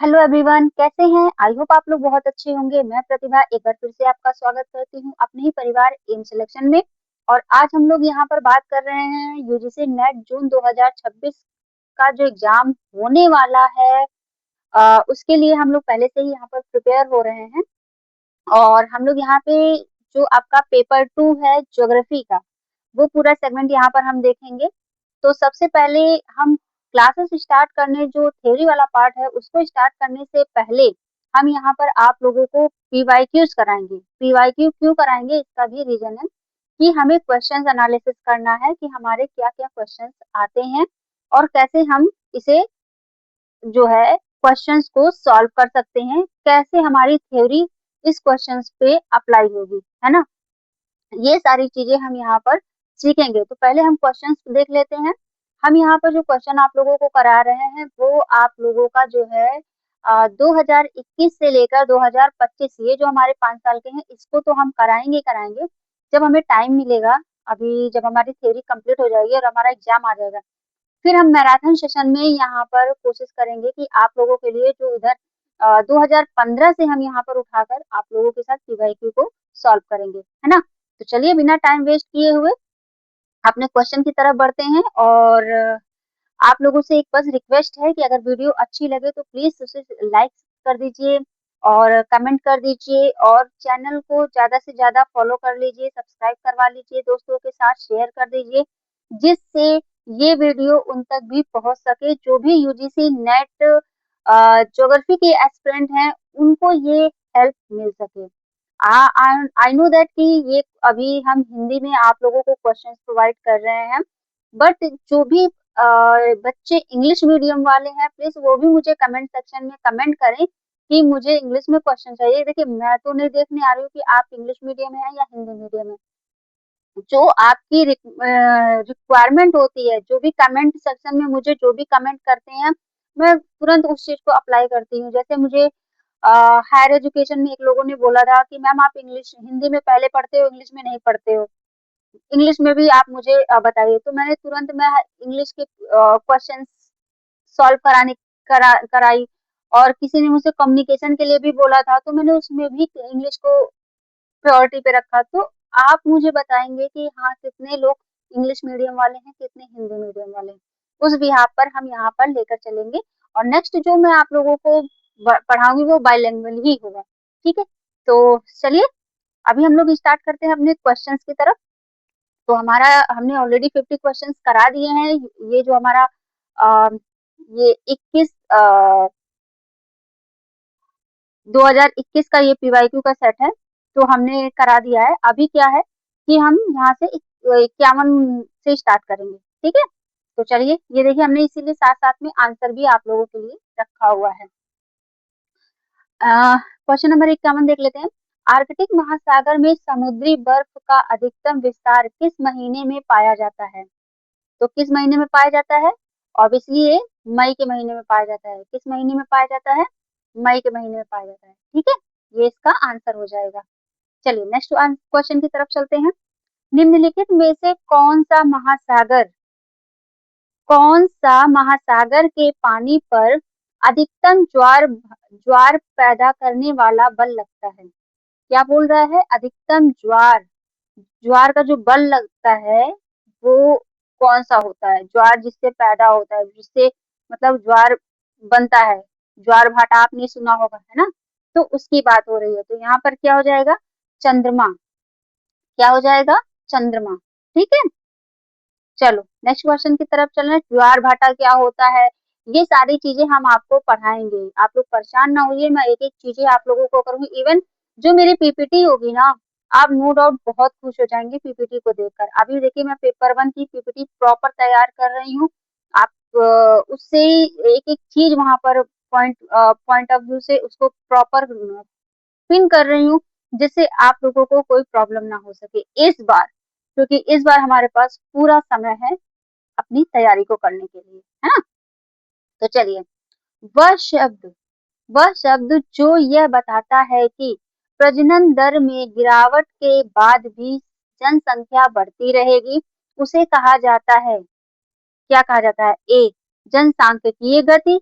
Hello everyone, कैसे हैं? I hope आप लोग बहुत अच्छे होंगे। मैं प्रतिभा एक बार फिर से आपका स्वागत करती हूँ अपने ही परिवार एम सिलेक्शन में। और आज हम लोग यहाँ पर बात कर रहे हैं यूजीसी नेट जून 2026 का जो एग्जाम होने वाला है। उसके लिए हम लोग पहले से ही यहाँ पर प्रिपेयर हो रहे हैं। और हम लोग यहाँ पे जो आपका पेपर 2 है ज्योग्राफी का, वो पूरा सेगमेंट यहाँ पर हम देखेंगे। तो सबसे पहले हम क्लासेस स्टार्ट करने, जो थ्योरी वाला पार्ट है उसको स्टार्ट करने से पहले हम यहाँ पर आप लोगों को पीवाईक्यूज कराएंगे। पीवाईक्यू क्यों कराएंगे, इसका भी रीजन है कि हमें क्वेश्चंस एनालिसिस करना है कि हमारे क्या क्या क्वेश्चंस आते हैं और कैसे हम इसे जो है क्वेश्चंस को सॉल्व कर सकते हैं, कैसे हमारी थ्योरी इस क्वेश्चंस पे अप्लाई होगी, है ना। ये सारी चीजें हम यहाँ पर सीखेंगे। तो पहले हम क्वेश्चंस देख लेते हैं। हम यहाँ पर जो क्वेश्चन आप लोगों को करा रहे हैं वो आप लोगों का जो है 2021 से लेकर 2025, ये जो हमारे 5 साल के हैं इसको तो हम कराएंगे कराएंगे। जब हमें टाइम मिलेगा, अभी जब हमारी थ्योरी कंप्लीट हो जाएगी और हमारा एग्जाम आ जाएगा, फिर हम मैराथन सेशन में यहाँ पर कोशिश करेंगे कि आप लोगों के लिए जो इधर 2015 से हम यहाँ पर उठाकर आप लोगों के साथ पीवाईक्यू को सॉल्व करेंगे, है ना। तो चलिए बिना टाइम वेस्ट किए हुए अपने क्वेश्चन की तरफ बढ़ते हैं। और आप लोगों से एक बस रिक्वेस्ट है कि अगर वीडियो अच्छी लगे तो प्लीज उसे लाइक कर दीजिए और कमेंट कर दीजिए और चैनल को ज्यादा से ज्यादा फॉलो कर लीजिए, सब्सक्राइब करवा लीजिए, दोस्तों के साथ शेयर कर दीजिए, जिससे ये वीडियो उन तक भी पहुंच सके जो भी यूजीसी नेट ज्योग्राफी के एस्पिरेंट हैं, उनको ये हेल्प मिल सके। आई नो दैट कि ये अभी हम हिंदी में आप लोगों को क्वेश्चंस प्रोवाइड कर रहे हैं, बट जो भी बच्चे इंग्लिश मीडियम वाले हैं प्लीज वो भी मुझे कमेंट सेक्शन में कमेंट करें कि मुझे इंग्लिश में क्वेश्चन चाहिए। देखिए, मैं तो नहीं देखने आ रही हूँ कि आप इंग्लिश मीडियम है या हिंदी मीडियम है। जो आपकी रिक्वायरमेंट होती है, जो भी कमेंट सेक्शन में मुझे जो भी कमेंट करते हैं, मैं तुरंत उस चीज को अप्लाई करती हूँ। जैसे मुझे हायर एजुकेशन में एक लोगों ने बोला था कि मैम आप इंग्लिश हिंदी में पहले पढ़ते हो, इंग्लिश में नहीं पढ़ते हो, इंग्लिश में भी आप मुझे बताइए। तो मैंने तुरंत मैं इंग्लिश के क्वेश्चन सॉल्व कराई। और किसी ने मुझसे कम्युनिकेशन के लिए भी बोला था, तो मैंने उसमें भी इंग्लिश को प्रायोरिटी पे रखा। तो आप मुझे बताएंगे कि हाँ, कितने लोग इंग्लिश मीडियम वाले हैं, कितने हिंदी मीडियम वाले हैं, उस बिहाफ पर हम यहाँ पर लेकर चलेंगे। और नेक्स्ट जो मैं आप लोगों को पढ़ाऊंगी वो बाइलिंगुअल ही होगा, ठीक है। तो चलिए अभी हम लोग स्टार्ट करते हैं अपने क्वेश्चंस की तरफ। तो हमारा हमने ऑलरेडी 50 क्वेश्चंस करा दिए हैं। ये जो हमारा आ, ये 21 2021 का ये पीवाईक्यू का सेट है, तो हमने करा दिया है। अभी क्या है कि हम यहाँ से 51 से स्टार्ट करेंगे, ठीक है। तो चलिए, ये देखिए हमने इसीलिए साथ साथ में आंसर भी आप लोगों के लिए रखा हुआ है। क्वेश्चन नंबर 51 देख लेते हैं। आर्कटिक महासागर में समुद्री बर्फ का अधिकतम विस्तार किस महीने में पाया जाता है? तो किस महीने में पाया जाता है? ऑब्वियसली ये मई के महीने में पाया जाता है। किस महीने में पाया जाता है? मई के महीने में पाया जाता है, ठीक है। ये इसका आंसर हो जाएगा। चलिए नेक्स्ट क्वेश्चन की तरफ चलते हैं। निम्नलिखित में से कौन सा महासागर के पानी पर अधिकतम ज्वार ज्वार पैदा करने वाला बल लगता है? क्या बोल रहा है? अधिकतम ज्वार, ज्वार का जो बल लगता है वो कौन सा होता है? ज्वार जिससे पैदा होता है, जिससे मतलब ज्वार बनता है, ज्वार भाटा आपने सुना होगा, है ना। तो उसकी बात हो रही है। तो यहाँ पर क्या हो जाएगा? चंद्रमा। क्या हो जाएगा? चंद्रमा, ठीक है। चलो नेक्स्ट क्वेश्चन की तरफ चल रहे हैं। ज्वार भाटा क्या होता है, ये सारी चीजें हम आपको पढ़ाएंगे, आप लोग परेशान ना होइए। मैं एक एक चीजें आप लोगों को करूंगी। इवन जो मेरी पीपीटी होगी ना, आप नो डाउट बहुत खुश हो जाएंगे पीपीटी को देखकर। अभी देखिए मैं पेपर 1 की पीपीटी प्रॉपर तैयार कर रही हूँ। आप उससे एक एक चीज वहां पर पॉइंट ऑफ व्यू से उसको प्रॉपर पिन कर रही हूँ, जिससे आप लोगों को कोई प्रॉब्लम ना हो सके इस बार, क्योंकि इस बार हमारे पास पूरा समय है अपनी तैयारी को करने के लिए, है ना। तो चलिए, वह शब्द वह शब्द जो यह बताता है कि प्रजनन दर में गिरावट के बाद भी जनसंख्या बढ़ती रहेगी, उसे कहा जाता है, क्या कहा जाता है? ए, जनसांख्यिकीय गति,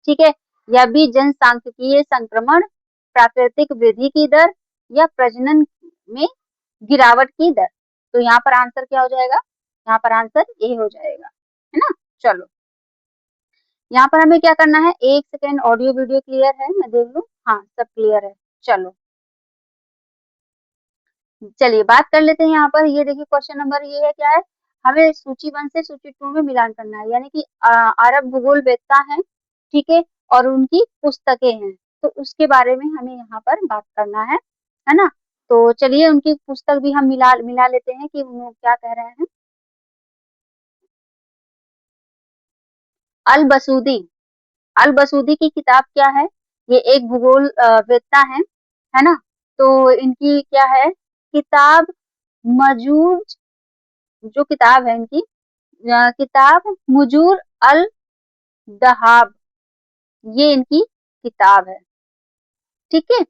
ठीक है। या बी जनसांख्यिकीय संक्रमण, प्राकृतिक वृद्धि की दर या प्रजनन में गिरावट की दर। तो यहाँ पर आंसर क्या हो जाएगा? यहाँ पर आंसर ए हो जाएगा, है ना। चलो यहाँ पर हमें क्या करना है, 1 सेकेंड, ऑडियो वीडियो क्लियर है, मैं देख लूं। हाँ, सब क्लियर है। चलो चलिए बात कर लेते हैं यहाँ पर। ये देखिए क्वेश्चन नंबर ये है, क्या है, हमें सूची 1 से सूची 2 में मिलान करना है, यानी कि अरब भूगोलवेत्ता है, ठीक है, और उनकी पुस्तकें हैं, तो उसके बारे में हमें यहाँ पर बात करना है ना। तो चलिए उनकी पुस्तक भी हम मिला मिला लेते हैं कि वो क्या कह रहे हैं। अल बसूदी, अल बसूदी की किताब क्या है, ये एक भूगोल वेत्ता है ना। तो इनकी क्या है किताब, मजूज, जो किताब है इनकी, किताब मुजूर अल दहाब, ये इनकी किताब है, ठीक है।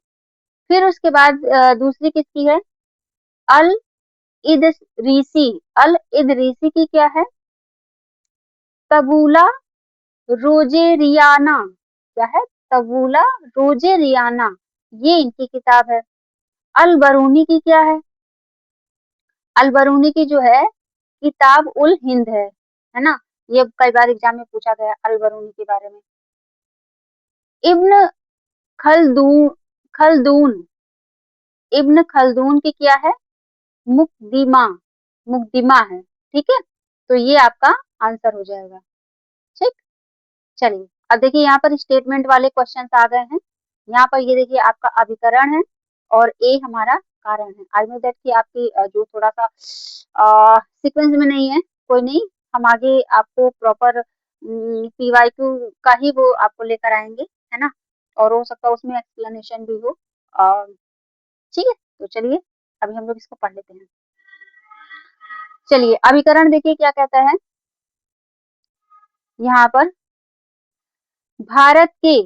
फिर उसके बाद दूसरी किसकी है, अल इदरीसी, अल इदरीसी की क्या है, तबूला रोजेरियाना, क्या है, तबूला रोजेरियाना, ये इनकी किताब है। अल बरूनी की क्या अल बरूनी की जो है किताब उल हिंद है ना। ये कई बार एग्जाम में पूछा गया अल बरूनी के बारे में। इब्न खलदून, खलदून, इब्न खलदून की क्या है, मुकदिमा, मुकदिमा है, ठीक है। तो ये आपका आंसर हो जाएगा, ठीक। चलिए अब देखिए यहाँ पर स्टेटमेंट वाले क्वेश्चन आ गए हैं। यहाँ पर ये देखिए आपका अभिकरण है और ए हमारा कारण है। आई नो दैट कि आपकी जो थोड़ा सा सीक्वेंस में नहीं है, कोई नहीं, हम आगे आपको प्रॉपर पीवाईक्यू का ही वो आपको लेकर आएंगे, है ना, और हो सकता है उसमें एक्सप्लेनेशन भी हो, ठीक है। तो चलिए अभी हम लोग इसको पढ़ लेते हैं। चलिए अभिकरण देखिए क्या कहता है यहाँ पर, भारत के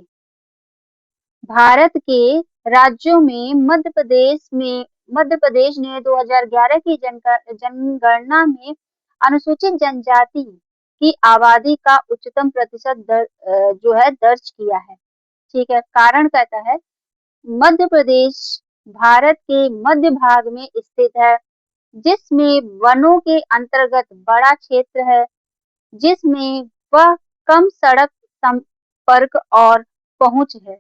भारत के राज्यों में मध्य प्रदेश ने 2011 की जनगणना में अनुसूचित जनजाति की आबादी का उच्चतम प्रतिशत जो है दर्ज किया है, ठीक है। कारण कहता है मध्य प्रदेश भारत के मध्य भाग में स्थित है, जिसमें वनों के अंतर्गत बड़ा क्षेत्र है, जिसमें वह कम सड़क संपर्क और पहुंच है।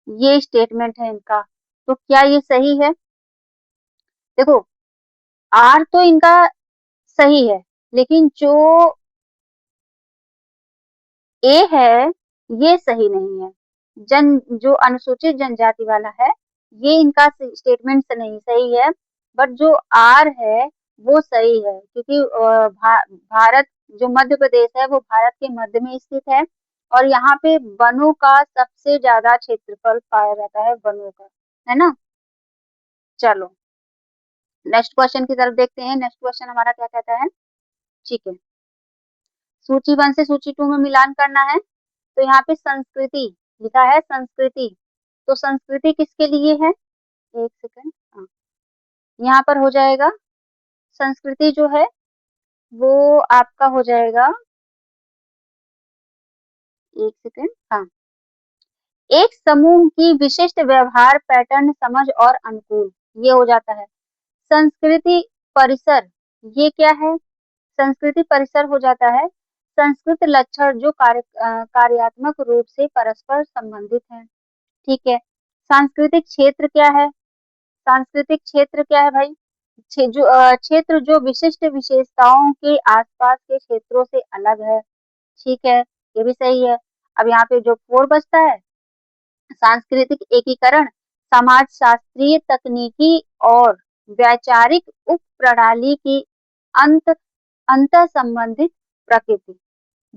ये स्टेटमेंट है इनका। तो क्या ये सही है? देखो आर तो इनका सही है, लेकिन जो ए है ये सही नहीं है। जो अनुसूचित जनजाति वाला है ये इनका स्टेटमेंट से नहीं सही है, बट जो आर है वो सही है, क्योंकि भारत, जो मध्य प्रदेश है वो भारत के मध्य में स्थित है, और यहाँ पे वनों का सबसे ज्यादा क्षेत्रफल पाया जाता है, वनों का, है ना। चलो नेक्स्ट क्वेश्चन की तरफ देखते हैं। नेक्स्ट क्वेश्चन हमारा क्या कहता है, ठीक है, सूची 1 से सूची 2 में मिलान करना है। तो यहाँ पे संस्कृति लिखा है, संस्कृति, तो संस्कृति किसके लिए है, 1 सेकंड, हाँ, यहाँ पर हो जाएगा संस्कृति जो है वो आपका हो जाएगा, 1 सेकंड, हाँ, एक समूह की विशिष्ट व्यवहार पैटर्न समझ और अनुकूल, ये हो जाता है। संस्कृति परिसर, ये क्या है, संस्कृति परिसर हो जाता है संस्कृत लक्षण जो कार्यात्मक रूप से परस्पर संबंधित हैं, ठीक है। सांस्कृतिक क्षेत्र क्या है, सांस्कृतिक क्षेत्र क्या है भाई, क्षेत्र जो विशिष्ट विशेषताओं के आसपास के क्षेत्रों से अलग है, ठीक है, ये भी सही है। अब यहाँ पे जो 4 बचता है, सांस्कृतिक एकीकरण, समाज शास्त्रीय तकनीकी और वैचारिक उप प्रणाली की अंत अंतर संबंधित प्रकृति,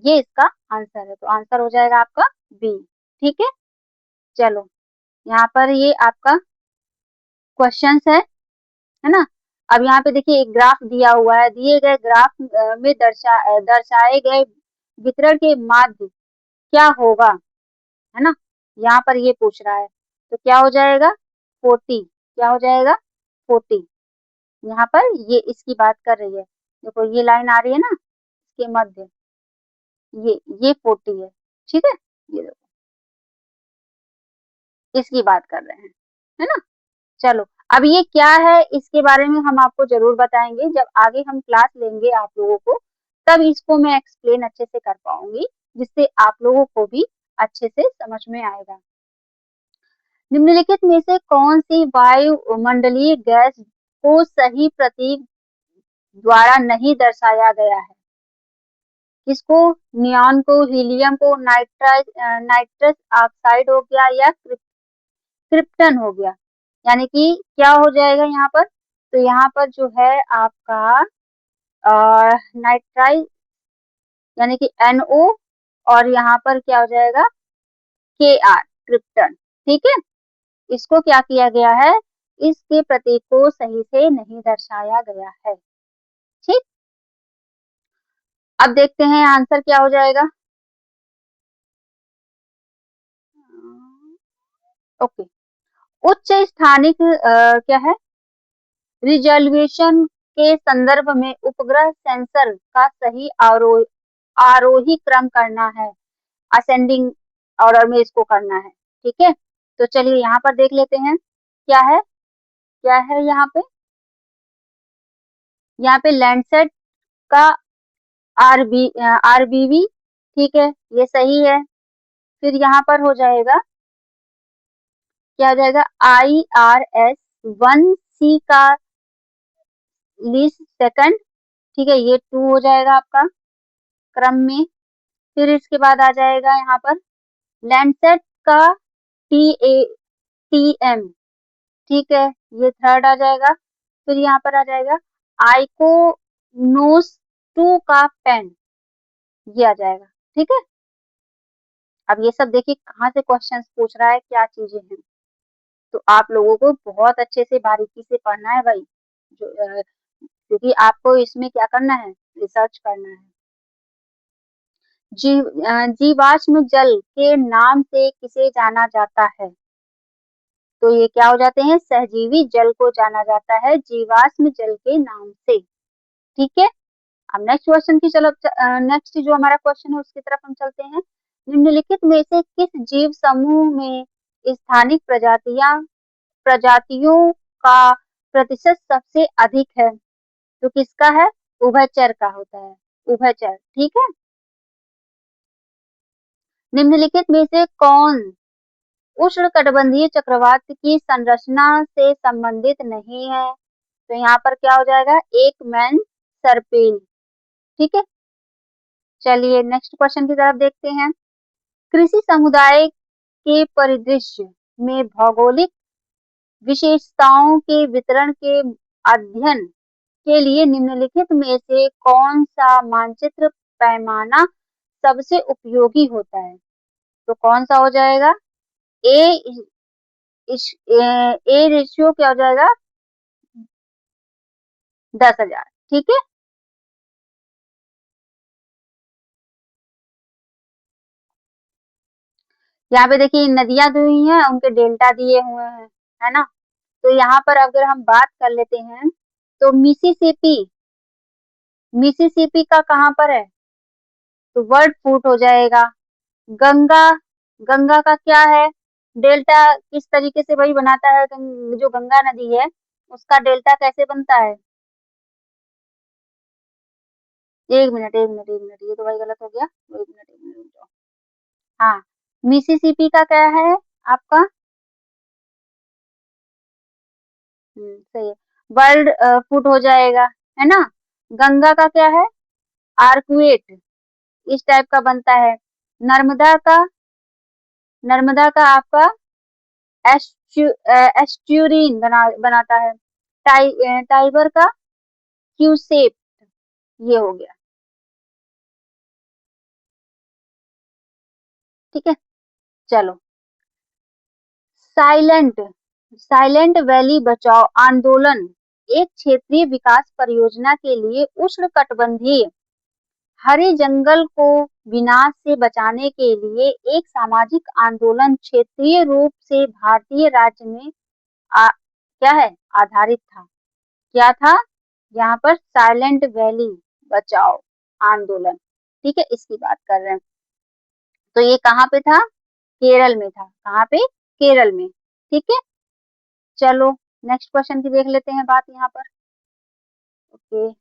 ये इसका आंसर है। तो आंसर हो जाएगा आपका बी, ठीक है। चलो यहाँ पर ये आपका क्वेश्चन है ना। अब यहाँ पे देखिए एक ग्राफ दिया हुआ है, दिए गए ग्राफ में दर्शाए गए वितरण के माध्य क्या होगा, है ना, यहाँ पर ये पूछ रहा है। तो क्या हो जाएगा 40, क्या हो जाएगा 40, यहाँ पर ये इसकी बात कर रही है, देखो ये लाइन आ रही है ना इसके मध्य, ये 40 है, ठीक है। इसकी बात कर रहे हैं, है ना। चलो, अब ये क्या है इसके बारे में हम आपको जरूर बताएंगे, जब आगे हम क्लास लेंगे आप लोगों को, तब इसको मैं एक्सप्लेन अच्छे से कर पाऊंगी, जिससे आप लोगों को भी अच्छे से समझ में आएगा। निम्नलिखित में से कौन सी वायुमंडलीय गैस को सही प्रतीक द्वारा नहीं दर्शाया गया है? किसको? नियॉन को, हीलियम को, नाइट्रस ऑक्साइड हो गया, या क्रिप्टन हो गया। यानी कि क्या हो जाएगा यहाँ पर? तो यहाँ पर जो है आपका नाइट्राइल यानी कि NO, और यहाँ पर क्या हो जाएगा? Kr, krypton. ठीक है, इसको क्या किया गया है? इसके प्रतीक को सही से नहीं दर्शाया गया है। ठीक, अब देखते हैं आंसर क्या हो जाएगा। ओके, उच्च स्थानिक क्या है, रिजॉल्यूशन के संदर्भ में उपग्रह सेंसर का सही आरोही क्रम करना है, असेंडिंग ऑर्डर में इसको करना है। ठीक है, तो चलिए यहाँ पर देख लेते हैं क्या है। क्या है यहाँ पे लैंडसेट का RBV, ठीक है, ये सही है। फिर यहाँ पर हो जाएगा, क्या हो जाएगा? IRS-1C का लीस्ट सेकंड, ठीक है, ये 2 हो जाएगा आपका क्रम में। फिर इसके बाद आ जाएगा यहाँ पर लैंडसेट का TM, ठीक है, ये थर्ड आ जाएगा। फिर यहाँ पर आ जाएगा आइकोनोस 2 का पेन, ये आ जाएगा। ठीक है, अब ये सब देखिए कहाँ से क्वेश्चंस पूछ रहा है, क्या चीजें हैं, तो आप लोगों को बहुत अच्छे से बारीकी से पढ़ना है भाई, क्योंकि आपको इसमें क्या करना है? रिसर्च करना है। जीवाश्म जल के नाम से किसे जाना जाता है? तो ये क्या हो जाते हैं? सहजीवी जल को जाना जाता है जीवाश्म जल के नाम से। ठीक है, अब नेक्स्ट क्वेश्चन की चलो, नेक्स्ट जो हमारा क्वेश्चन है उसकी तरफ हम चलते हैं। निम्नलिखित में से किस जीव समूह में स्थानिक प्रजातियों का प्रतिशत सबसे अधिक है? तो किसका है? उभयचर का होता है, उभयचर। ठीक है, निम्नलिखित में से कौन उष्णकटिबंधीय चक्रवात की संरचना से संबंधित नहीं है? तो यहाँ पर क्या हो जाएगा? एक मैन सर्पिल। ठीक है, चलिए नेक्स्ट क्वेश्चन की तरफ देखते हैं। कृषि समुदाय के परिदृश्य में भौगोलिक विशेषताओं के वितरण के अध्ययन के लिए निम्नलिखित में से कौन सा मानचित्र पैमाना सबसे उपयोगी होता है? तो कौन सा हो जाएगा? ए ए रेशियो क्या हो जाएगा? 10,000। ठीक है, यहाँ पे देखिए नदियां दी हुई हैं, उनके डेल्टा दिए हुए हैं, है ना। तो यहाँ पर अगर हम बात कर लेते हैं, तो मिसिसिपी का कहाँ पर है? तो वर्ड फुट हो जाएगा। गंगा, गंगा का क्या है? डेल्टा किस तरीके से वही बनाता है? जो गंगा नदी है उसका डेल्टा कैसे बनता है? एक मिनट, ये तो भाई गलत हो गया। एक मिनट रुक जाओ। हाँ, मिसिसिपी का क्या है आपका? सही है, वर्ल्ड फुट हो जाएगा, है ना। गंगा का क्या है? आर्कुएट, इस टाइप का बनता है। नर्मदा का, नर्मदा का आपका एस्ट्यूरिन बनाता है। टाइबर का क्यूसेप, ये हो गया। ठीक है, चलो, साइलेंट साइलेंट वैली बचाओ आंदोलन एक क्षेत्रीय विकास परियोजना के लिए उष्णकटिबंधीय हरे जंगल को विनाश से बचाने के लिए एक सामाजिक आंदोलन क्षेत्रीय रूप से भारतीय राज्य में क्या है? आधारित था। क्या था? यहाँ पर साइलेंट वैली बचाओ आंदोलन। ठीक है, इसकी बात कर रहे हैं। तो ये कहाँ पे था? केरल में था। कहाँ पे? केरल में। ठीक है, चलो नेक्स्ट क्वेश्चन की देख लेते हैं बात यहाँ पर। ओके,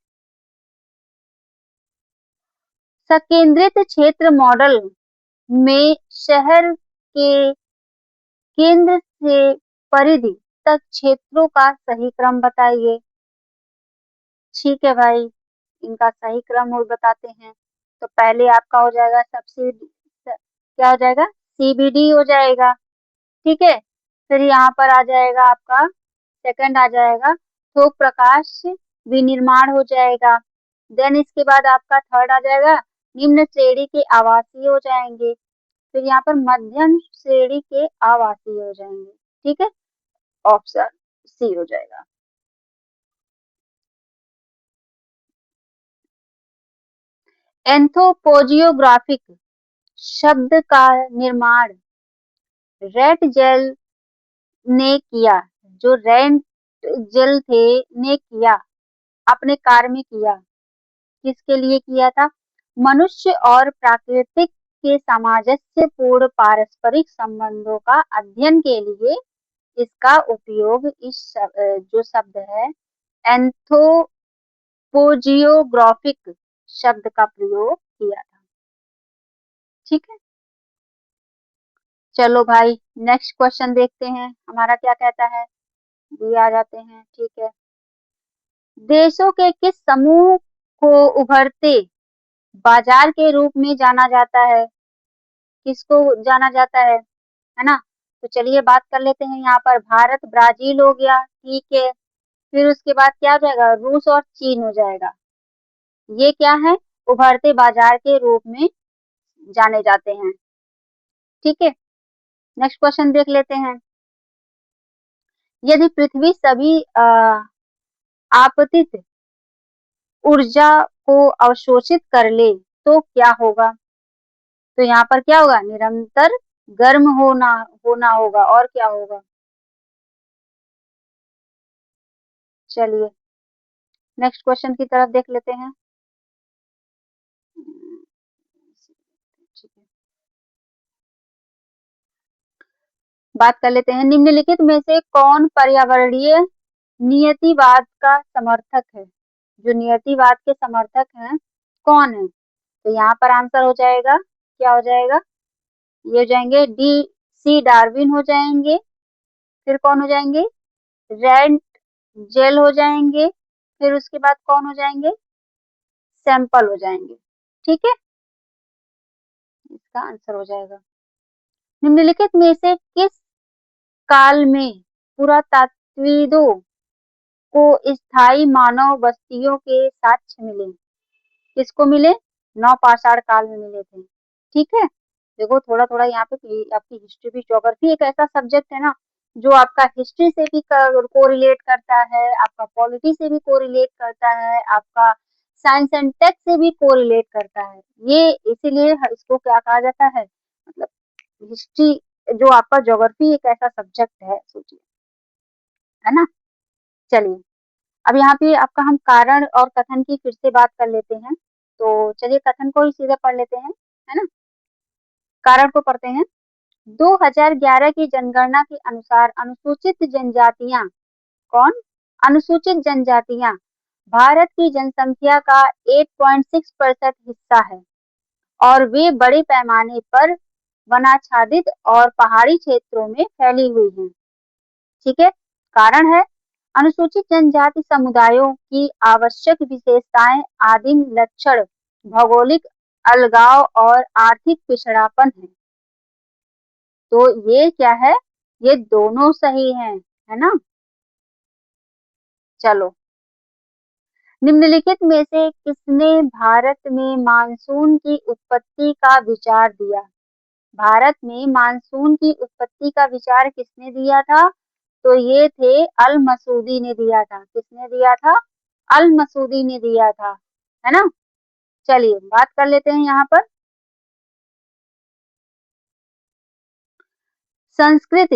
संकेंद्रित क्षेत्र मॉडल में शहर के केंद्र से परिधि तक क्षेत्रों का सही क्रम बताइए। ठीक है भाई, इनका सही क्रम और बताते हैं। तो पहले आपका हो जाएगा क्या हो जाएगा, सीबीडी हो जाएगा। ठीक है, फिर यहाँ पर आ जाएगा आपका सेकंड आ जाएगा थोक प्रकाश विनिर्माण हो जाएगा। देन इसके बाद आपका थर्ड आ जाएगा निम्न श्रेणी के आवासीय हो जाएंगे। फिर यहाँ पर मध्यम श्रेणी के आवासीय हो जाएंगे। ठीक है, ऑप्शन सी हो जाएगा। एंथ्रोपोजियोग्राफिक शब्द का निर्माण रेट जेल ने किया। जो रेंट जेल थे ने किया, अपने कार्य में किया। किसके लिए किया था? मनुष्य और प्राकृतिक के सामंजस्य पूर्ण पारस्परिक संबंधों का अध्ययन के लिए इसका उपयोग जो शब्द है एंथ्रोपोजियोग्राफिक शब्द का प्रयोग किया था। ठीक है, चलो भाई नेक्स्ट क्वेश्चन देखते हैं हमारा क्या कहता है। ये आ जाते हैं। ठीक है, देशों के किस समूह को उभरते बाजार के रूप में जाना जाता है? किसको जाना जाता है ना? तो चलिए बात कर लेते हैं यहाँ पर। भारत ब्राजील हो गया। ठीक है, फिर उसके बाद क्या हो जाएगा, रूस और चीन हो जाएगा। ये क्या है, उभरते बाजार के रूप में जाने जाते हैं। ठीक है, नेक्स्ट क्वेश्चन देख लेते हैं। यदि पृथ्वी सभी आपतित ऊर्जा को अवशोषित कर ले तो क्या होगा? तो यहाँ पर क्या होगा, निरंतर गर्म होना होना होगा। और क्या होगा? चलिए नेक्स्ट क्वेश्चन की तरफ देख लेते हैं। ठीक है, बात कर लेते हैं। निम्नलिखित में से कौन पर्यावरणीय नियतिवाद का समर्थक है? जो नियतिवाद के समर्थक हैं कौन है? तो यहाँ पर आंसर हो जाएगा, क्या हो जाएगा, ये हो जाएंगे डी सी डार्विन हो जाएंगे। फिर कौन हो जाएंगे, रेंट जेल हो जाएंगे। फिर उसके बाद कौन हो जाएंगे, सैंपल हो जाएंगे। ठीक है, इसका आंसर हो जाएगा। निम्नलिखित में से किस काल में पुरातात्विदों को स्थायी मानव बस्तियों के साक्ष्य मिले? किसको मिले? नवपाषाण काल में मिले थे। ठीक है, देखो थोड़ा थोड़ा यहाँ पे आपकी हिस्ट्री भी, ज्योग्राफी एक ऐसा सब्जेक्ट है ना जो आपका हिस्ट्री से भी कोरिलेट करता है, आपका पॉलिटी से भी कोरिलेट करता है, आपका साइंस एंड टेक से भी कोरिलेट करता है। ये इसीलिए इसको क्या कहा जाता है, मतलब हिस्ट्री जो आपका ज्योग्राफी एक ऐसा सब्जेक्ट है, सोचिए, है ना। चलिए अब यहाँ पे आपका हम कारण और कथन की फिर से बात कर लेते हैं। तो चलिए कथन को ही सीधे पढ़ लेते हैं, है ना। कारण को पढ़ते हैं। 2011 की जनगणना के अनुसार अनुसूचित जनजातियां, कौन? अनुसूचित जनजातियां भारत की जनसंख्या का 8.6% हिस्सा है और वे बड़े पैमाने पर वनाच्छादित और पहाड़ी क्षेत्रों में फैली हुई हैं। ठीक है, कारण है अनुसूचित जनजाति समुदायों की आवश्यक विशेषताएं आदिम लक्षण भौगोलिक अलगाव और आर्थिक पिछड़ापन है। तो ये क्या है, ये दोनों सही है ना। चलो, निम्नलिखित में से किसने भारत में मानसून की उत्पत्ति का विचार दिया? भारत में मानसून की उत्पत्ति का विचार किसने दिया था? तो ये थे अल मसूदी ने दिया था। किसने दिया था? अल मसूदी ने दिया था, है ना। चलिए बात कर लेते हैं यहाँ पर। संस्कृत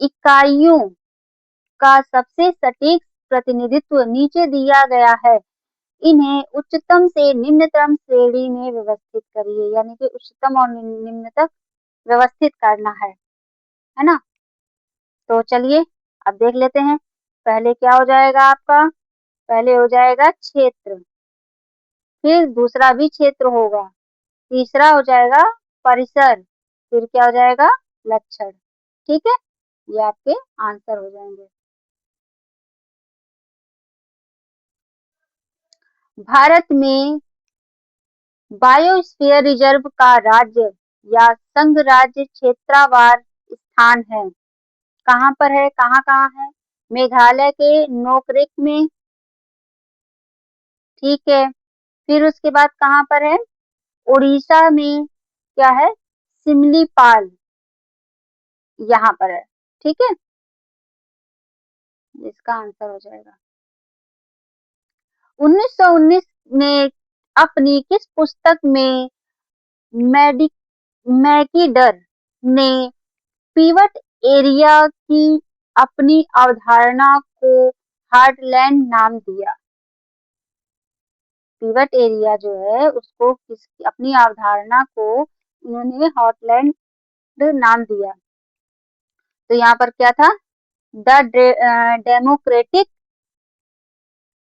इकाइयों का सबसे सटीक प्रतिनिधित्व नीचे दिया गया है। इन्हें उच्चतम से निम्नतम श्रेणी में व्यवस्थित करिए, यानी कि उच्चतम और निम्न तक व्यवस्थित करना है है ना। तो चलिए अब देख लेते हैं। पहले क्या हो जाएगा आपका, पहले हो जाएगा क्षेत्र, फिर दूसरा भी क्षेत्र होगा, तीसरा हो जाएगा परिसर, फिर क्या हो जाएगा लक्षण। ठीक है, ये आपके आंसर हो जाएंगे। भारत में बायोस्फीयर रिजर्व का राज्य या संघ राज्य क्षेत्रवार स्थान है। कहाँ पर है, कहाँ कहाँ है? मेघालय के नोकरेक में, ठीक है। फिर उसके बाद कहाँ पर है? उड़ीसा में क्या है, सिमलीपाल, यहाँ पर है। ठीक है, इसका आंसर हो जाएगा। 1919 में अपनी किस पुस्तक में मैडी मैकीडर ने पिवट एरिया की अपनी अवधारणा को हार्टलैंड नाम दिया? पिवट एरिया जो है उसको किस अपनी अवधारणा को उन्होंने हॉटलैंड नाम दिया। तो यहाँ पर क्या था, the democratic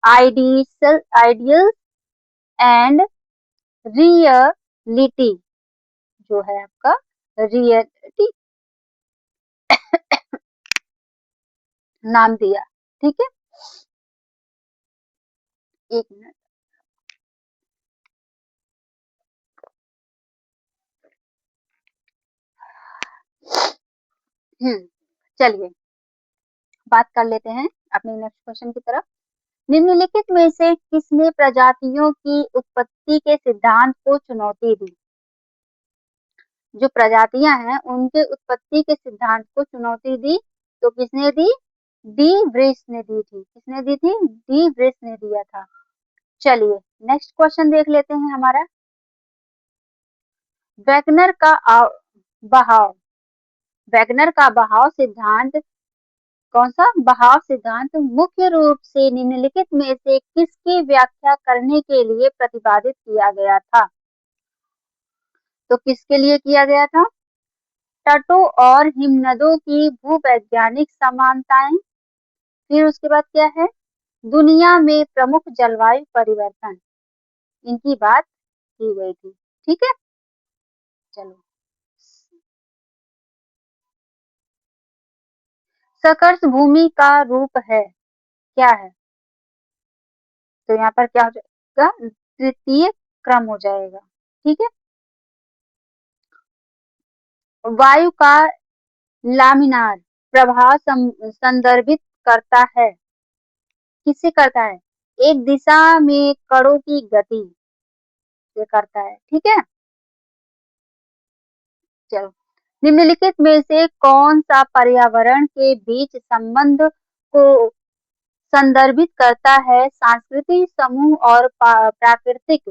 ideals and reality, जो है आपका रियलिटी नाम दिया। ठीक है, एक मिनट। चलिए बात कर लेते हैं अपने नेक्स्ट क्वेश्चन की तरफ। निम्नलिखित में से किसने प्रजातियों की उत्पत्ति के सिद्धांत को चुनौती दी? जो प्रजातियां हैं उनके उत्पत्ति के सिद्धांत को चुनौती दी, तो किसने दी? डी ब्रिस ने दी थी। किसने दी थी? डी ब्रिस ने दिया था। चलिए नेक्स्ट क्वेश्चन देख लेते हैं हमारा। वैगनर का बहाव, वैगनर का बहाव सिद्धांत, कौन सा बहाव सिद्धांत मुख्य रूप से निम्नलिखित में से किसकी व्याख्या करने के लिए प्रतिपादित किया गया था? तो किसके लिए किया गया था? तटों और हिमनदों की भूवैज्ञानिक समानताएं, फिर उसके बाद क्या है, दुनिया में प्रमुख जलवायु परिवर्तन, इनकी बात की गई थी। ठीक है, चलो। सकर्ष भूमि का रूप है, क्या है? तो यहाँ पर क्या हो जाएगा, तृतीय क्रम हो जाएगा। ठीक है, वायु का लामिनार प्रभाव संदर्भित करता है, किससे करता है? एक दिशा में कणों की गति से करता है। ठीक है, चलो। निम्नलिखित में से कौन सा पर्यावरण के बीच संबंध को संदर्भित करता है? सांस्कृतिक समूह और प्राकृतिक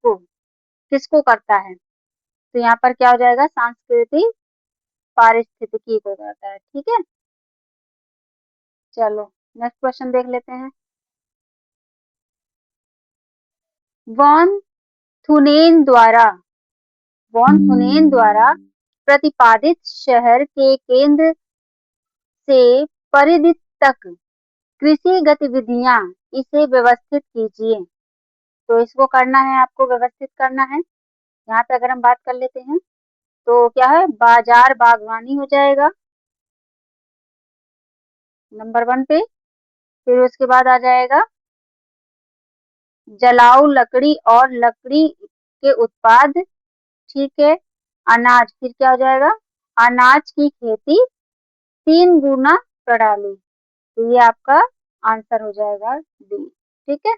को, किसको करता है? तो यहाँ पर क्या हो जाएगा, सांस्कृतिक पारिस्थितिकी को करता है। ठीक है, चलो नेक्स्ट क्वेश्चन देख लेते हैं। वॉन थुनेन द्वारा, वॉन थुनेन द्वारा प्रतिपादित शहर के केंद्र से परिधि तक कृषि गतिविधियां, इसे व्यवस्थित कीजिए। तो इसको करना है, आपको व्यवस्थित करना है। यहाँ पे अगर हम बात कर लेते हैं तो क्या है, बाजार बागवानी हो जाएगा नंबर 1 पे। फिर उसके बाद आ जाएगा जलाऊ लकड़ी और लकड़ी के उत्पाद, ठीक है। अनाज, फिर क्या हो जाएगा, अनाज की खेती 3 गुना प्रणाली, तो ये आपका आंसर हो जाएगा डी। ठीक है,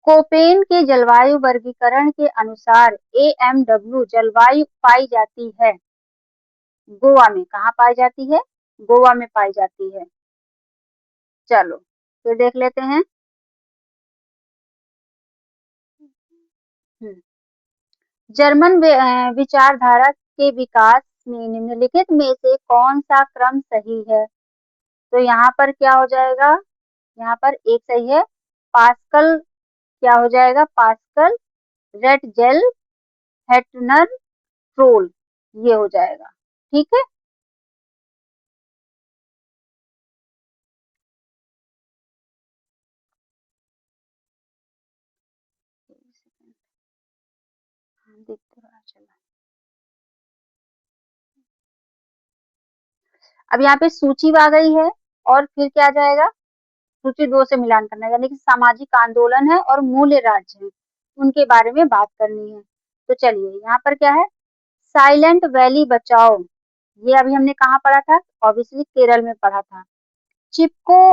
कोपेन के जलवायु वर्गीकरण के अनुसार AMW जलवायु पाई जाती है गोवा में। कहाँ पाई जाती है? गोवा में पाई जाती है। चलो फिर देख लेते हैं। जर्मन विचारधारा के विकास में निम्नलिखित में से कौन सा क्रम सही है? तो यहाँ पर क्या हो जाएगा, यहाँ पर एक सही है, पास्कल, क्या हो जाएगा, पास्कल, रेटजेल, हेटनर, ट्रोल। ये हो जाएगा। ठीक है, देखते रहो, चलो। अब यहाँ पे सूची आ गई है और फिर क्या आ जाएगा, सूची 2 से मिलान करना है, यानी कि सामाजिक आंदोलन है और मूल्य राज्य है, उनके बारे में बात करनी है। तो चलिए यहाँ पर क्या है, साइलेंट वैली बचाओ, ये अभी हमने कहाँ पढ़ा था, ऑब्वियसली केरल में पढ़ा था। चिपको,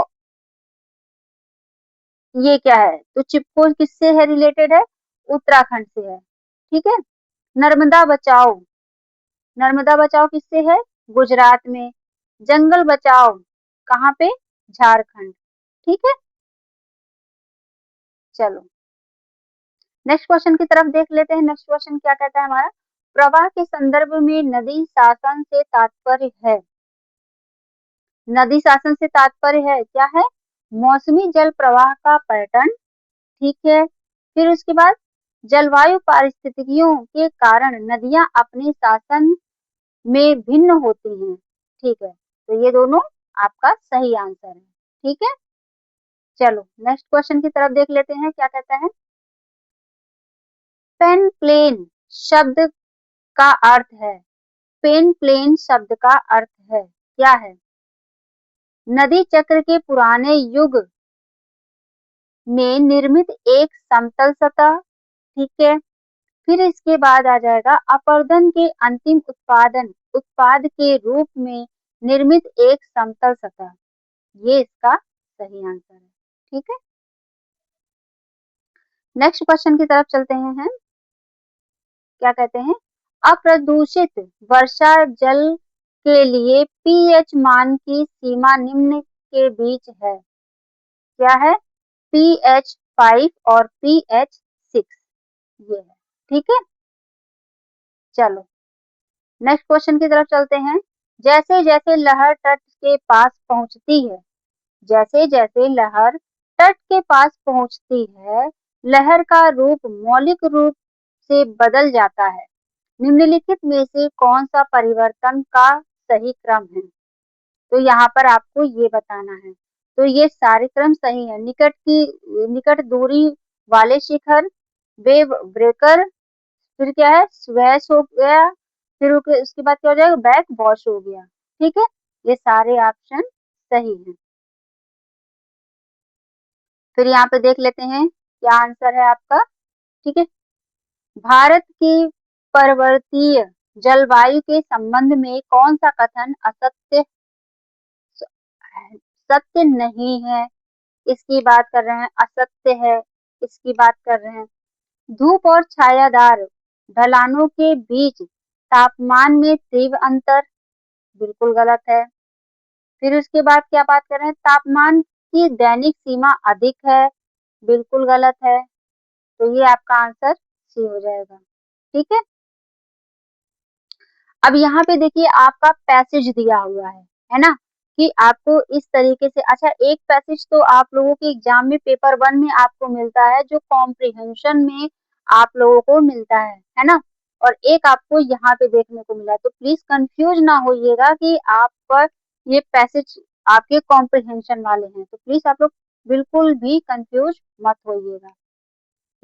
ये क्या है, तो चिपको किससे है रिलेटेड है, उत्तराखंड से है। ठीक है, नर्मदा बचाओ, नर्मदा बचाओ किससे है, गुजरात में। जंगल बचाओ कहाँ पे, झारखंड। ठीक है, चलो नेक्स्ट क्वेश्चन की तरफ देख लेते हैं। नेक्स्ट क्वेश्चन क्या कहता है हमारा, प्रवाह के संदर्भ में नदी शासन से तात्पर्य है, नदी शासन से तात्पर्य है क्या है, मौसमी जल प्रवाह का पैटर्न। ठीक है, फिर उसके बाद जलवायु पारिस्थितिकियों के कारण नदियां अपने शासन में भिन्न होती हैं। ठीक है, तो ये दोनों आपका सही आंसर है। ठीक है, चलो नेक्स्ट क्वेश्चन की तरफ देख लेते हैं क्या कहता है, पेन प्लेन शब्द का अर्थ है, पेन प्लेन शब्द का अर्थ है क्या है, नदी चक्र के पुराने युग में निर्मित एक समतल सतह। ठीक है, फिर इसके बाद आ जाएगा अपर्दन के अंतिम उत्पादन उत्पाद के रूप में निर्मित एक समतल सतह, ये इसका सही आंसर है। ठीक है, नेक्स्ट क्वेश्चन की तरफ चलते हैं हम, क्या कहते हैं, अप्रदूषित वर्षा जल के लिए पीएच मान की सीमा निम्न के बीच है, क्या है, pH 5 और pH 6, ये है। ठीक है, चलो नेक्स्ट क्वेश्चन की तरफ चलते हैं, जैसे जैसे लहर तट के पास पहुंचती है, जैसे जैसे लहर तट के पास पहुंचती है, लहर का रूप मौलिक रूप से बदल जाता है, निम्नलिखित में से कौन सा परिवर्तन का सही क्रम है, तो यहाँ पर आपको ये बताना है। तो ये सारे क्रम सही है, निकट दूरी वाले शिखर, वेव ब्रेकर, फिर क्या है, स्वैश हो गया, फिर उसके बाद क्या हो जाएगा, बैक वॉश हो गया। ठीक है, ये सारे ऑप्शन सही हैं। फिर यहाँ पे देख लेते हैं क्या आंसर है आपका। ठीक है, भारत की पर्वतीय जलवायु के संबंध में कौन सा कथन असत्य सत्य नहीं है, इसकी बात कर रहे हैं, असत्य है इसकी बात कर रहे हैं। धूप और छायादार ढलानों के बीच तापमान में तीव्र अंतर, बिल्कुल गलत है। फिर उसके बाद क्या बात कर रहे हैं, तापमान की दैनिक सीमा अधिक है, बिल्कुल गलत है। तो ये आपका आंसर सी हो जाएगा। ठीक है, अब यहाँ पे देखिए आपका पैसेज दिया हुआ है ना, कि आपको इस तरीके से, अच्छा एक पैसेज तो आप लोगों के एग्जाम में पेपर 1 में आपको मिलता है, जो कॉम्प्रिहेंशन में आप लोगों को मिलता है ना, और एक आपको यहाँ पे देखने को मिला है। तो प्लीज कंफ्यूज ना होइएगा कि आप पर ये पैसेज आपके कॉम्प्रिहेंशन वाले हैं, तो प्लीज आप लोग बिल्कुल भी कंफ्यूज मत होइएगा।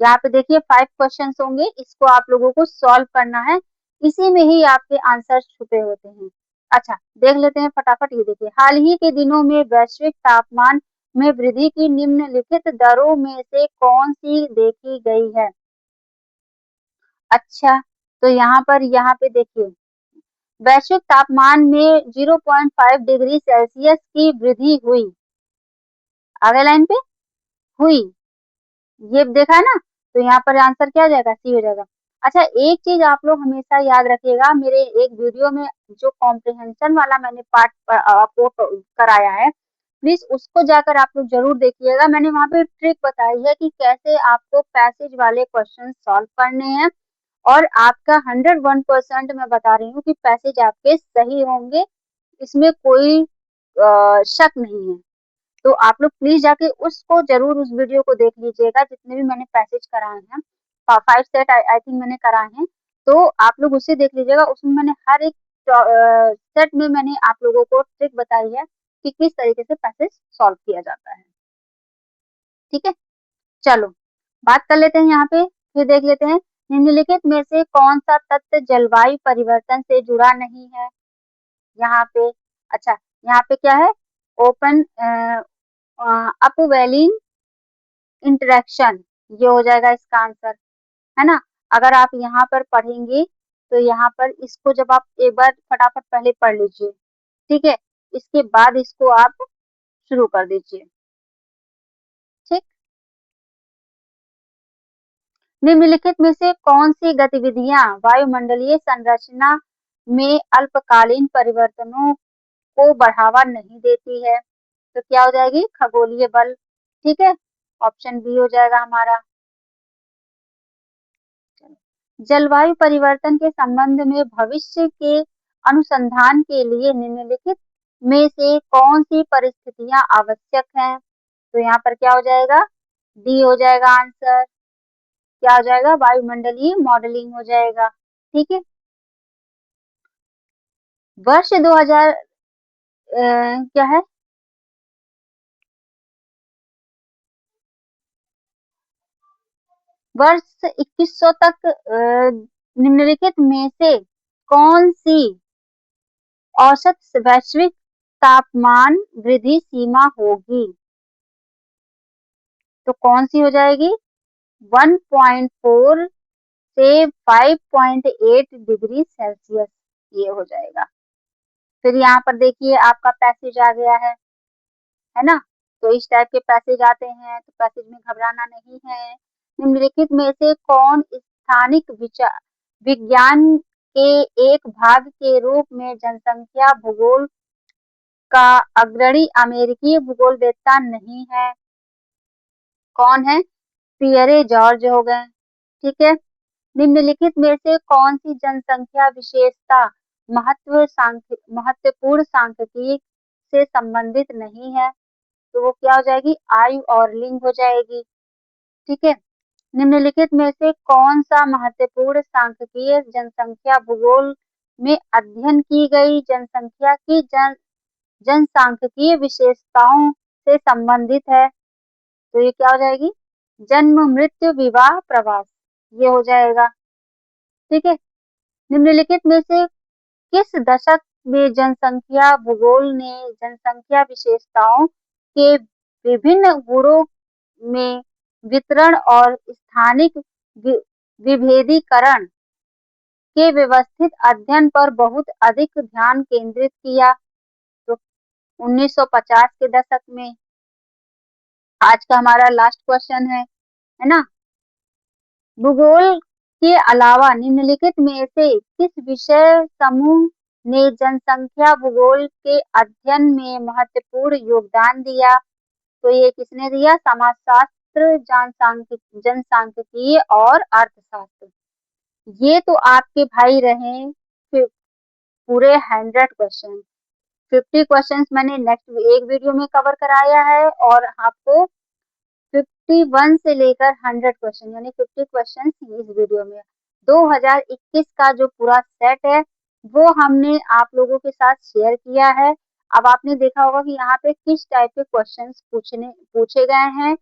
यहाँ पे देखिए 5 क्वेश्चंस होंगे, इसको आप लोगों को सॉल्व करना है, इसी में ही आपके आंसर छुपे होते हैं। अच्छा देख लेते हैं फटाफट, ये देखिए, हाल ही के दिनों में वैश्विक तापमान में वृद्धि की निम्नलिखित दरों में से कौन सी देखी गई है। अच्छा, तो यहाँ पे देखिए, वैश्विक तापमान में 0.5 डिग्री सेल्सियस की वृद्धि हुई, आगे लाइन पे हुई, ये देखा है ना, तो यहाँ पर आंसर क्या हो जाएगा, सी हो जाएगा। अच्छा एक चीज आप लोग हमेशा याद रखिएगा, मेरे एक वीडियो में जो कॉम्प्रिहेंशन वाला मैंने पार्ट आपको कराया है, प्लीज उसको जाकर आप लोग जरूर देखिएगा। मैंने वहाँ पे ट्रिक बताई है कि कैसे आपको पैसेज वाले क्वेश्चन सॉल्व करने हैं, और आपका 101% मैं बता रही हूँ कि पैसेज आपके सही होंगे, इसमें कोई शक नहीं है। तो आप लोग प्लीज जाके उसको जरूर, उस वीडियो को देख लीजिएगा, जितने भी मैंने पैसेज कराए हैं, 5 सेट आई थिंक मैंने कराए हैं, तो आप लोग उसे देख लीजिएगा, उसमें मैंने हर एक सेट में मैंने आप लोगों को ट्रिक बताई है कि किस तरीके से पैसेज सॉल्व किया जाता है। ठीक है, चलो बात कर लेते हैं यहाँ पे, फिर देख लेते हैं निम्नलिखित में से कौन सा तत्व जलवायु परिवर्तन से जुड़ा नहीं है। यहाँ पे अच्छा, यहाँ पे क्या है, ओपन अपवेलिंग इंटरेक्शन, ये हो जाएगा इसका आंसर, है ना। अगर आप यहाँ पर पढ़ेंगे तो यहाँ पर इसको जब आप एक बार फटाफट पहले पढ़ लीजिए, ठीक है, इसके बाद इसको आप शुरू कर दीजिए। ठीक, निम्नलिखित में से कौन सी गतिविधियां वायुमंडलीय संरचना में अल्पकालीन परिवर्तनों को बढ़ावा नहीं देती है। तो क्या हो जाएगी, खगोलीय बल। ठीक है, ऑप्शन बी हो जाएगा हमारा। जलवायु परिवर्तन के संबंध में भविष्य के अनुसंधान के लिए निम्नलिखित में से कौन सी परिस्थितियां आवश्यक हैं। तो यहाँ पर क्या हो जाएगा, डी हो जाएगा आंसर, क्या हो जाएगा, वायुमंडलीय मॉडलिंग हो जाएगा। ठीक है, वर्ष 2000 क्या है, वर्ष 2100 तक निम्नलिखित में से कौन सी औसत वैश्विक तापमान वृद्धि सीमा होगी। तो कौन सी हो जाएगी, 1.4 से 5.8 डिग्री सेल्सियस, ये हो जाएगा। फिर यहाँ पर देखिए आपका पैसेज आ गया है ना। तो इस टाइप के पैसेज आते हैं, तो पैसेज में घबराना नहीं है। निम्नलिखित में से कौन स्थानिक विचार विज्ञान के एक भाग के रूप में जनसंख्या भूगोल का अग्रणी अमेरिकी भूगोलवेत्ता नहीं है। कौन है, पियरे जॉर्ज हो गए। ठीक है, निम्नलिखित में से कौन सी जनसंख्या विशेषता महत्वपूर्ण सांख्यिकी से संबंधित नहीं है। तो वो क्या हो जाएगी, आयु और लिंग हो जाएगी। ठीक है, निम्नलिखित में से कौन सा महत्वपूर्ण सांख्यिकीय जनसंख्या भूगोल में अध्ययन की गई जनसंख्या की जनसांख्यिकीय विशेषताओं से संबंधित है। तो ये क्या हो जाएगी, जन्म मृत्यु विवाह प्रवास, ये हो जाएगा। ठीक है, निम्नलिखित में से किस दशक में जनसंख्या भूगोल ने जनसंख्या विशेषताओं के विभिन्न गुणों में वितरण और स्थानिक विभेदीकरण के व्यवस्थित अध्ययन पर बहुत अधिक ध्यान केंद्रित किया। तो 1950 के दशक में। आज का हमारा लास्ट क्वेश्चन है ना। भूगोल के अलावा निम्नलिखित में से किस विषय समूह ने जनसंख्या भूगोल के अध्ययन में महत्वपूर्ण योगदान दिया। तो ये किसने दिया, समाजशास्त्र, जनसांख्यिकी और अर्थशास्त्र। ये तो आपके भाई रहे पूरे 100 क्वेश्चन। 50 क्वेश्चन मैंने नेक्स्ट एक वीडियो में कवर कराया है, और आपको 51 से लेकर 100 क्वेश्चन यानी 50 क्वेश्चन इस वीडियो में 2021 का जो पूरा सेट है वो हमने आप लोगों के साथ शेयर किया है। अब आपने देखा होगा कि यहाँ पे किस टाइप के क्वेश्चंस पूछे गए हैं,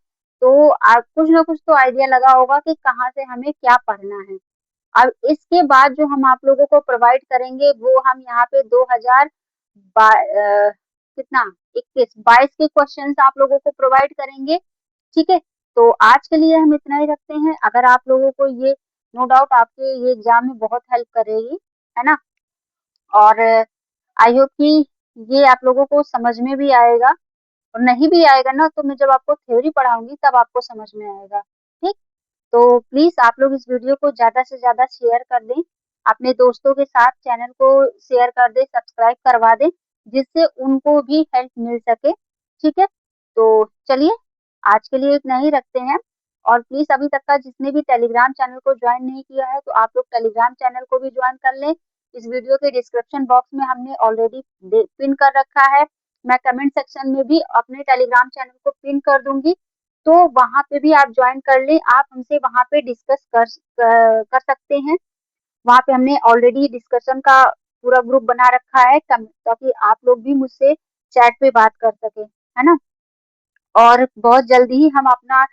तो आप कुछ ना कुछ तो आइडिया लगा होगा कि कहाँ से हमें क्या पढ़ना है। अब इसके बाद जो हम आप लोगों को प्रोवाइड करेंगे वो हम यहाँ पे 2000 कितना 22 के क्वेश्चंस आप लोगों को प्रोवाइड करेंगे। ठीक है, तो आज के लिए हम इतना ही रखते हैं। अगर आप लोगों को ये नो डाउट आपके ये एग्जाम में बहुत हेल्प करेगी, है ना। और आई होप कि ये आप लोगों को समझ में भी आएगा, और नहीं भी आएगा ना तो मैं जब आपको थ्योरी पढ़ाऊंगी तब आपको समझ में आएगा। ठीक, तो प्लीज आप लोग इस वीडियो को ज्यादा से ज्यादा शेयर कर दें, अपने दोस्तों के साथ चैनल को शेयर कर दें, सब्सक्राइब करवा दें, जिससे उनको भी हेल्प मिल सके। ठीक है, तो चलिए आज के लिए इतना ही रखते हैं। और प्लीज अभी तक का जिसने भी टेलीग्राम चैनल को ज्वाइन नहीं किया है तो आप लोग टेलीग्राम चैनल को भी ज्वाइन कर लें। इस वीडियो के डिस्क्रिप्शन बॉक्स में हमने ऑलरेडी पिन कर रखा है। मैं कमेंट सेक्शन में भी अपने टेलीग्राम चैनल को पिन कर दूंगी, तो वहां पे भी आप ज्वाइन कर लें। आप हमसे वहां पे डिस्कस कर सकते हैं। वहाँ पे हमने ऑलरेडी डिस्कशन का पूरा ग्रुप बना रखा है ताकि आप लोग भी मुझसे चैट पे बात कर सकें, है ना? और बहुत जल्दी ही हम अपना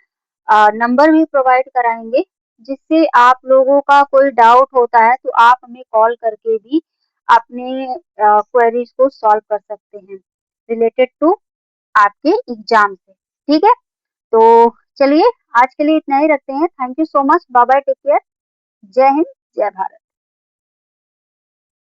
नंबर भी प्रोवाइड कराएँगे, जिससे आप लोगों का कोई डाउट होता है तो आप हमें कॉल करके भी अपने क्वेरीज़ को सॉल्व कर सकते हैं, रिलेटेड टू आपके एग्ज़ाम से, ठीक है? तो चलिए आज के लिए इतना ही रखते हैं। Thank you so much. Bye bye, take care. जय हिंद, जय भारत।